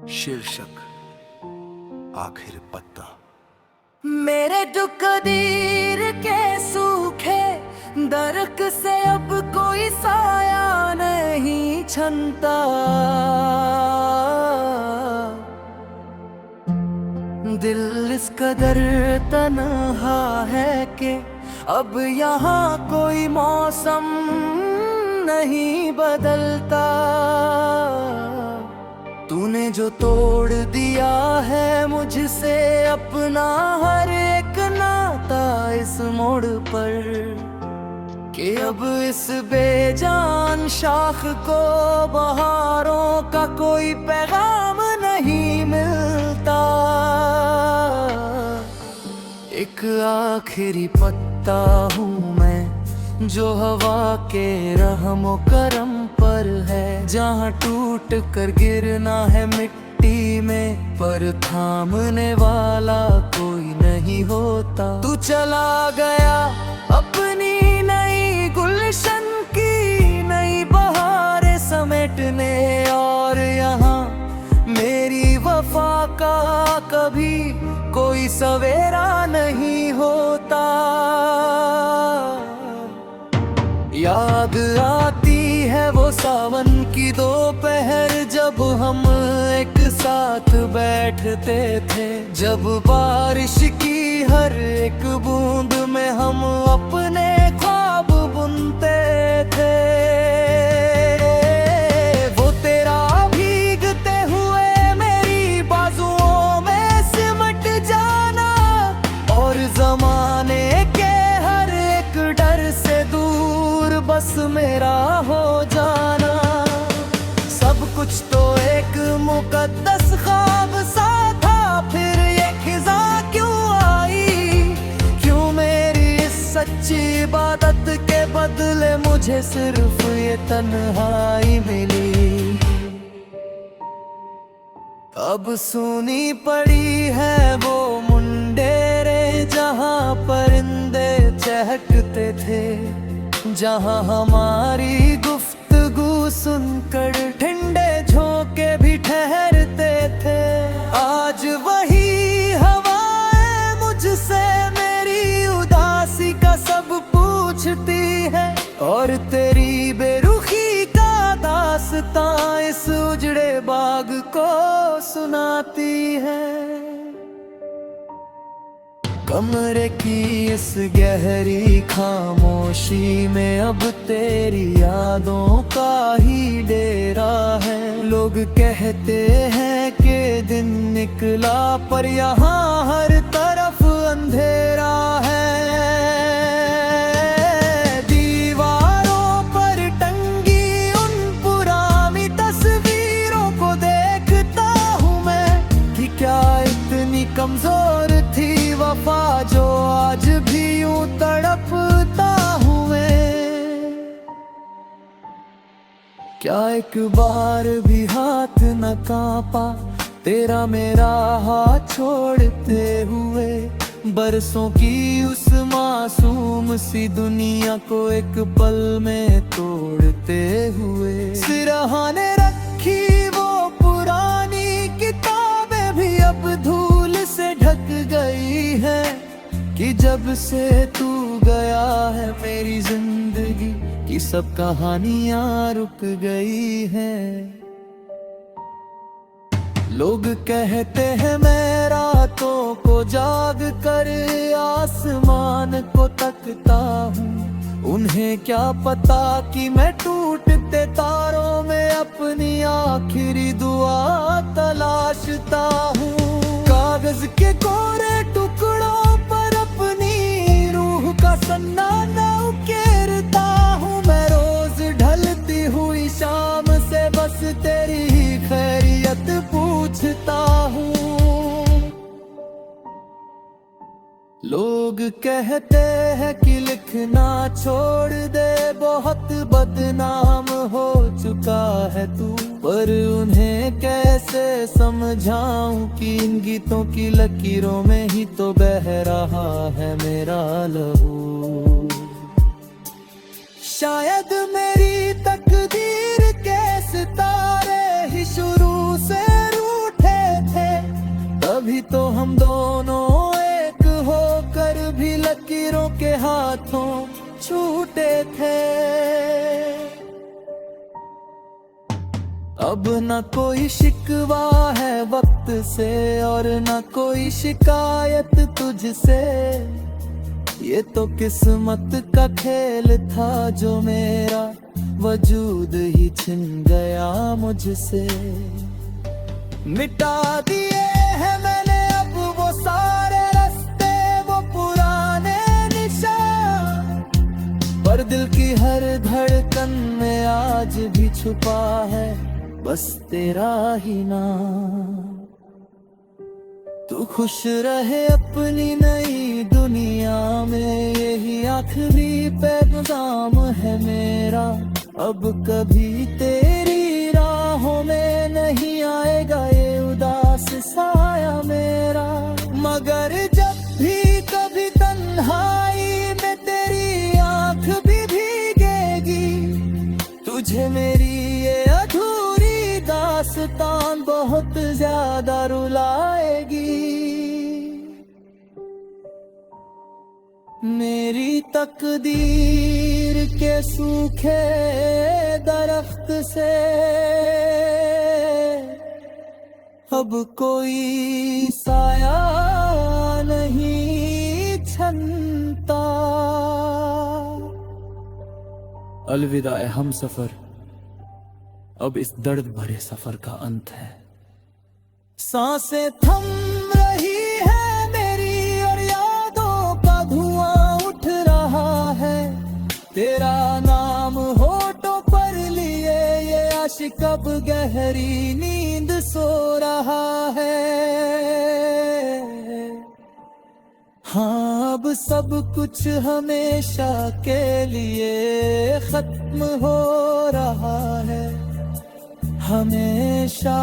शीर्षक आखिर पत्ता। मेरे दुकदीर के सूखे दरख से अब कोई साया नहीं छनता। दिल इस कदर तन्हा है कि अब यहाँ कोई मौसम नहीं बदलता। तूने जो तोड़ दिया है मुझसे अपना हर एक नाता इस मोड़ पर, कि अब इस बेजान शाख को बहारों का कोई पैगाम नहीं मिलता। एक आखिरी पत्ता हूँ मैं जो हवा के रहमो करम पर है, जहाँ टूट कर गिरना है मिट्टी में, पर थामने वाला कोई नहीं होता। तू चला गया अपनी नई गुलशन की नई बहारें समेटने, और यहाँ मेरी वफा का कभी कोई सवेरा नहीं होता। याद आती है वो सावन की दोपहर जब हम एक साथ बैठते थे, जब बारिश की हर एक बूंद में हम अपने ख्वाब बुनते थे। वो तेरा भीगते हुए मेरी बाजुओं में सिमट जाना, और जमाने के हर एक डर से दूर बस मेरा हो जाना। सब कुछ तो एक मुकद्दस ख्वाब सा था, फिर ये खिजा क्यों आई? क्यों मेरी इस सच्ची इबादत के बदले मुझे सिर्फ ये तन्हाई मिली? अब सुनी पड़ी है वो मुंडेरे जहाँ परिंदे चहकते थे, जहाँ हमारी गुफ्तगू सुनकर ठंडे झोंके भी ठहरते थे। आज वही हवाएं मुझसे मेरी उदासी का सब पूछती है, और तेरी बेरुखी का दास्तां इस उजड़े बाग को सुनाती है। कमरे की इस गहरी खामोशी में अब तेरी यादों का ही डेरा है। लोग कहते हैं कि दिन निकला, पर यहाँ हर तरफ अंधेरा है। दीवारों पर टंगी उन पुरानी तस्वीरों को देखता हूँ मैं, कि क्या इतनी कमजोर थी वफा जो आज भी यूं तड़पता हूँ मैं। क्या एक बार भी हाथ न कांपा तेरा मेरा हाथ छोड़ते हुए, बरसों की उस मासूम सी दुनिया को एक पल में तोड़ते हुए। सिरहाने रखी वो पुरानी किताबें भी अब धूल से ढक गई है, कि जब से तू गया है मेरी जिंदगी की सब कहानियां रुक गई हैं। लोग कहते हैं मैं रातों को जाग कर आसमान को तकता हूँ, उन्हें क्या पता कि मैं टूटते तारों में अपनी आखिरी दुआ तलाशता हूँ। कागज के कोरे टुकड़ों पर अपनी रूह का सन्ना न उकेरता हूँ मैं, रोज ढलती हुई शाम से बस तेरी ही खैरियत पूछता हूँ। लोग कहते हैं कि लिखना छोड़ दे, बहुत बदनाम हो चुका है तू, पर उन्हें कैसे समझाऊं कि इन गीतों की लकीरों में ही तो बह रहा है मेरा लहू। शायद मेरी तकदीर के सितारे ही शुरू से रूठ अब न कोई शिकवा है वक्त से और न कोई शिकायत तुझसे। ये तो किस्मत का खेल था जो मेरा वजूद ही छिन गया मुझसे। मिटा दिए हैं मैंने अब वो सारे रास्ते, वो पुराने निशान, पर दिल की हर धड़कन में आज भी छुपा है बस तेरा ही नाम। तू खुश रहे अपनी नई दुनिया में, यही आखिरी पैगाम है मेरा। अब कभी तेरी राहों में नहीं आएगा ये उदास साया मेरा। मगर जब भी कभी तन्हाई में तेरी आंख भी भीगेगी, तुझे मेरी ये अधूरी दास्तान बहुत ज्यादा रुलाएगी। मेरी तकदीर के सूखे दरख्त से अब कोई साया नहीं छनता। अलविदा ए हम सफर, अब इस दर्द भरे सफर का अंत है। सांसें थम रही है मेरी और यादों का धुआं उठ रहा है। तेरा नाम होठों पर लिए ये आशिक अब गहरी नींद सो रहा है। हाँ अब सब कुछ हमेशा के लिए खत्म हो रहा है, हमेशा।